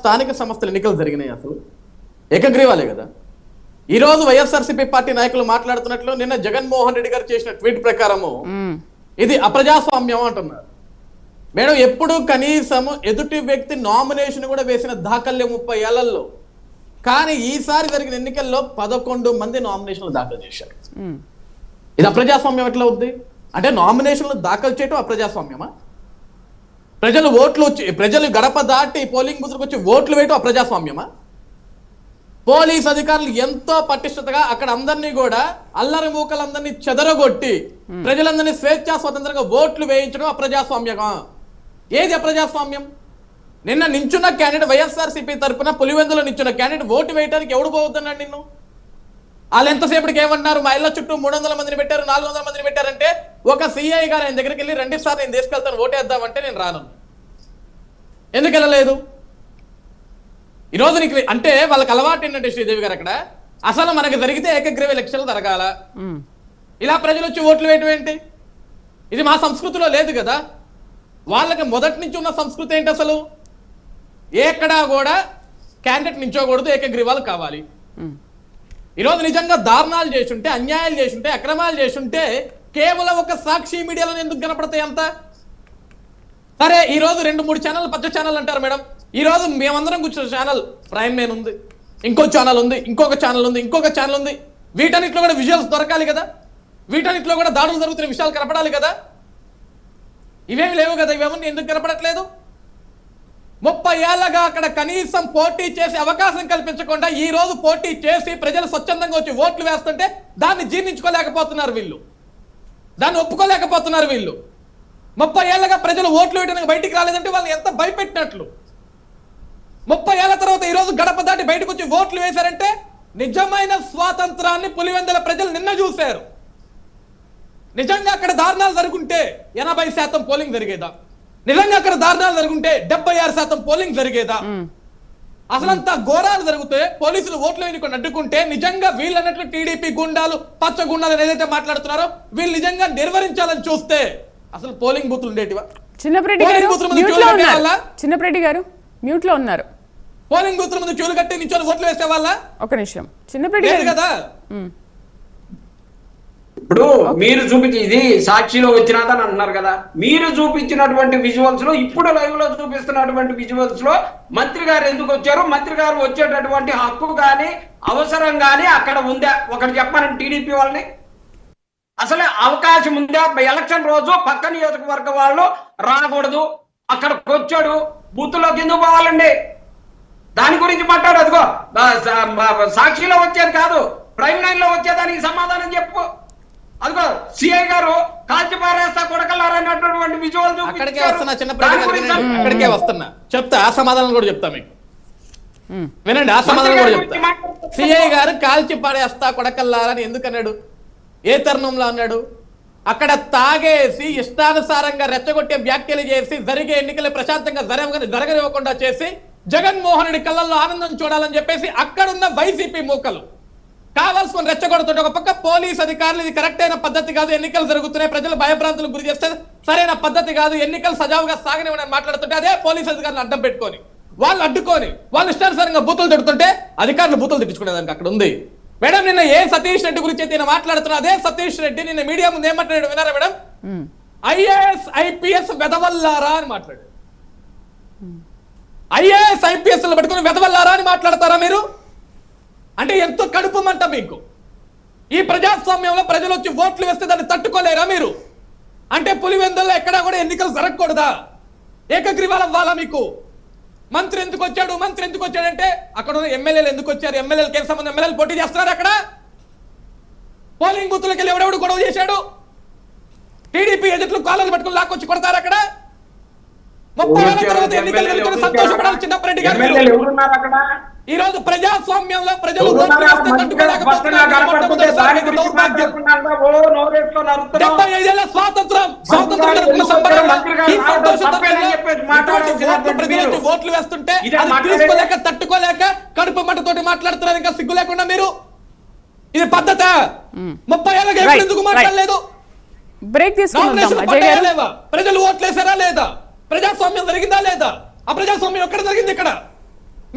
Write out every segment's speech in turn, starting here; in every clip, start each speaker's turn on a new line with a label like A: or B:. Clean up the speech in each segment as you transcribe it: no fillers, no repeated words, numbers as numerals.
A: స్థానిక సంస్థల ఎన్నికలు జరిగినాయి? అసలు ఏకగ్రీవాలే కదా. ఈరోజు వైఎస్ఆర్సీపీ పార్టీ నాయకులు మాట్లాడుతున్నట్లు నిన్న జగన్మోహన్ రెడ్డి గారు చేసిన ట్వీట్ ప్రకారము ఇది అప్రజాస్వామ్యం అంటున్నారు. మేడం, ఎప్పుడు కనీసం ఎదుటి వ్యక్తి నామినేషన్ కూడా వేసిన దాఖల్యం 30 ఏళ్లలో. కానీ ఈసారి జరిగిన ఎన్నికల్లో 11 మంది నామినేషన్లు దాఖలు చేశారు. ఇది అప్రజాస్వామ్యం ఎట్లా అవుద్ది? అంటే నామినేషన్లు దాఖలు చేయటం అప్రజాస్వామ్యమా? ప్రజలు గడప దాటి పోలింగ్ బూత్లకు వచ్చి ఓట్లు వేయటం అప్రజాస్వామ్యమా? పోలీస్ అధికారులు ఎంతో పటిష్టతగా అక్కడ అందరినీ కూడా అల్లరి మూకలందరినీ చెదరగొట్టి ప్రజలందరినీ స్వేచ్ఛా స్వతంత్రంగా ఓట్లు వేయించడం అప్రజాస్వామ్యమా? ఏది అప్రజాస్వామ్యం? నిన్న నించున్న క్యాండిడేట్ వైఎస్ఆర్సీపీ తరఫున పులివెందులో నించున్న క్యాండిడేట్ ఓటు వేయడానికి ఎవడు పోవద్దన్నాడు నిన్ను? వాళ్ళు ఎంతసేపటికి ఏమన్నారు? మా ఇళ్ళ చుట్టూ 300 మందిని పెట్టారు, 400 మందిని పెట్టారంటే ఒక సిఐ గారు ఆయన దగ్గరికి వెళ్ళి 2 సార్లు నేను తీసుకెళ్తాను ఓటేద్దామంటే నేను రాను. ఎందుకు వెళ్ళలేదు? ఈరోజు నీకు అంటే వాళ్ళకి అలవాటు ఏంటంటే శ్రీదేవి గారు, అక్కడ అసలు మనకు జరిగితే ఏకగ్రీవ ఎలక్షన్లు జరగాల, ఇలా ప్రజలు వచ్చి ఓట్లు వేయటం ఏంటి? ఇది మా సంస్కృతిలో లేదు కదా. వాళ్ళకి మొదటి నుంచి ఉన్న సంస్కృతి ఏంటి? అసలు ఎక్కడా కూడా క్యాండిడేట్ నించోకూడదు, ఏకగ్రీవాలు కావాలి. ఈరోజు నిజంగా దారుణాలు చేసుంటే, అన్యాయాలు చేసుంటే, అక్రమాలు చేసుంటే కేవలం ఒక సాక్షి మీడియాలో ఎందుకు కనపడతాయి అంత? సరే, ఈరోజు 2-3 ఛానల్ పచ్చ ఛానల్ అంటారు మేడం. ఈరోజు మేమందరం కూర్చున్న ఛానల్ ప్రైమ్ మెయిన్ ఉంది, ఇంకో ఛానల్ ఉంది, ఇంకొక ఛానల్ ఉంది, ఇంకొక ఛానల్ ఉంది. వీటన్నిటిలో కూడా విజువల్స్ దొరకాలి కదా, వీటన్నిటిలో కూడా దాడులు జరుగుతున్న విషయాలు కనపడాలి కదా. ఇవేమి లేవు కదా. ఇవేమన్నా ఎందుకు కనపడట్లేదు? 30 ఏళ్లగా అక్కడ కనీసం పోటీ చేసే అవకాశం కల్పించకుండా ఈ రోజు పోటీ చేసి ప్రజలు స్వచ్ఛందంగా వచ్చి ఓట్లు వేస్తుంటే దాన్ని జీర్ణించుకోలేకపోతున్నారు వీళ్ళు, దాన్ని ఒప్పుకోలేకపోతున్నారు వీళ్ళు. 30 ఏళ్లగా ప్రజలు ఓట్లు వేయడానికి బయటికి రాలేదంటే వాళ్ళని ఎంత భయపెట్టినట్లు. 30 ఏళ్ల తర్వాత ఈ రోజు గడప దాటి బయటకు వచ్చి ఓట్లు వేశారంటే నిజమైన స్వాతంత్రాన్ని పులివెందుల ప్రజలు నిన్న చూశారు. నిజంగా అక్కడ దారుణాలు జరుగుంటే 80% పోలింగ్ జరిగేదా? నిజంగా అక్కడ దారుణాలు జరుగుంటే 76% పోలింగ్ జరిగేదా? అసలంతా ఘోరాలు జరిగితే పోలీసులు ఓట్లు వేయకుండా అడ్డుకుంటే నిజంగా వీళ్ళు అన్నట్లు టీడీపీ గుండాలు, పచ్చ గుండాలు ఏదైతే మాట్లాడుతున్నారో వీళ్ళు నిజంగా నిర్వహించాలని చూస్తే అసలు పోలింగ్ బూత్లు ఉండేటివా?
B: చిన్నప్రెడ్డి గారు మ్యూట్ లో ఉన్నారు.
A: పోలింగ్ బూత్ల ముందు క్యూలు కట్టి నించొని ఓట్లు వేసే వాళ్ళ?
B: ఒక నిమిషం, చిన్నప్రెడ్డి గారు కదా.
C: ఇప్పుడు మీరు చూపించి ఇది సాక్షిలో వచ్చినాదని అంటున్నారు కదా, మీరు చూపించినటువంటి విజువల్స్ లో, ఇప్పుడు లైవ్ లో చూపిస్తున్నటువంటి విజువల్స్ లో మంత్రి గారు ఎందుకు వచ్చారు, మంత్రి గారు వచ్చేటటువంటి హక్కు గాని అవసరం గాని అక్కడ ఉందా? ఒకటి చెప్పానండి టీడీపీ వాళ్ళని, అసలే అవకాశం ఉందా? ఎలక్షన్ రోజు పక్క నియోజకవర్గ వాళ్ళు రాకూడదు, అక్కడికి వచ్చాడు బూత్లోకి ఎందుకు పోవాలండి? దాని గురించి మాట్లాడు. అదిగో సాక్షిలో వచ్చేది కాదు, ప్రైమ్ లైన్ లో వచ్చేదానికి సమాధానం చెప్పు. అదిగో సిఐ గారు కాల్చి పారేస్తా కొడకలారన్నటువంటి విజువల్
A: అక్కడికే వస్తున్నా, అక్కడికే వస్తున్నా, చెప్తా. ఆ సమాధానం కూడా చెప్తా మీకు, వినండి. ఆ సమాధానం కూడా చెప్తా. సిఐ గారు కాల్చి పారేస్తా కొడకల్లారని ఎందుకు అన్నాడు? ఏ తరుణంలో అన్నాడు? అక్కడ తాగేసి ఇష్టానుసారంగా రెచ్చగొట్టే వ్యాఖ్యలు చేసి జరిగే ఎన్నికలు ప్రశాంతంగా జరగనివ్వకుండా చేసి జగన్మోహన్ రెడ్డి కళ్ళల్లో ఆనందం చూడాలని చెప్పేసి అక్కడున్న వైసీపీ మూకలు కావాల్సిన రెచ్చగొడుతుంటే ఒక పక్క పోలీస్ అధికారులు ఇది కరెక్ట్ అయిన పద్ధతి కాదు, ఎన్నికలు జరుగుతున్నాయి, ప్రజలు భయభ్రాంతులకు గురి చేస్తే సరైన పద్ధతి కాదు, ఎన్నికలు సజావుగా సాగనివ్వని మాట్లాడుతుంటే అదే పోలీస్ అధికారులు అడ్డం పెట్టుకొని వాళ్ళు అడ్డుకొని వాళ్ళు ఇష్టానుసారంగా బూతులు తిడుతుంటే అధికారులు బూతులు తిట్టుకునేదానికి అక్కడ ఉంది. మేడం, నిన్న ఏ సతీష్ రెడ్డి గురించి అయితే మాట్లాడుతున్నా అదే సతీష్ రెడ్డి నిన్న మీడియా ముందు ఏం మాట్లాడాడు విన్నారా మేడం? ఐఏఎస్ ఐపీఎస్ వెదవల్లారా అని మాట్లాడాడు. ఐఏఎస్ ఐపీఎస్ పట్టుకుని వెదవల్లారా అని మాట్లాడతారా మీరు? అంటే ఎంతో కడుపు మంట మీకు. ఈ ప్రజాస్వామ్యంలో ప్రజలు వచ్చి ఓట్లు వేస్తే దాన్ని తట్టుకోలేరా మీరు? అంటే పులివెందుల్లో ఎక్కడా కూడా ఎన్నికలు జరగకూడదా? ఏకగ్రీవాలు అవ్వాలా మీకు? మంత్రి ఎందుకు వచ్చాడు, మంత్రి ఎందుకు వచ్చాడంటే అక్కడ ఉన్న ఎమ్మెల్యేలు ఎందుకు వచ్చారు, ఎమ్మెల్యేలకు ఏం సంబంధం? ఎమ్మెల్యేలు పోటీ చేస్తున్నారు అక్కడ. పోలింగ్ బూత్లకి వెళ్ళి ఎవడెవడు గొడవ చేశాడు? టీడీపీ ఎజెంట్లు కాళ్ళు పట్టుకుని లాక్కొచ్చి కొడతారు అక్కడ. 30 ఏళ్ల తర్వాత ఎన్నికలు జరుగుతున్న సంతోషపడాలి చిన్నప్రెడ్డి గారు. ఈ రోజు ప్రజాస్వామ్యంలో ప్రజలు 75 ఏళ్ల స్వాతంత్రం ఓట్లు వేస్తుంటే తీసుకోలేక తట్టుకోలేక కడుపు మంటతోటి మాట్లాడుతున్నారు. ఇంకా సిగ్గు లేకుండా మీరు, ఇది పద్ధత? 30 ఏళ్ళగా ఎందుకు మాట్లాడలేదు?
B: బ్రేక్ తీసుకుందాం.
A: ప్రజలు ఓట్లేసారా లేదా? ప్రజాస్వామ్యం జరిగిందా లేదా? ఆ ప్రజాస్వామ్యం ఎక్కడ జరిగింది? ఇక్కడ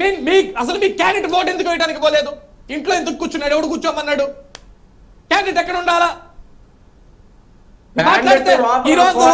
A: మీ అసలు మీ క్యాండిడేట్ ఓటు ఎందుకు వేయడానికి పోలేదు? ఇంట్లో ఎందుకు కూర్చున్నాడు? ఎవడు కూర్చోమన్నాడు? క్యాండిడేట్ ఎక్కడ ఉండాలా?
C: క్యాండిడేట్
A: ఈ రోజు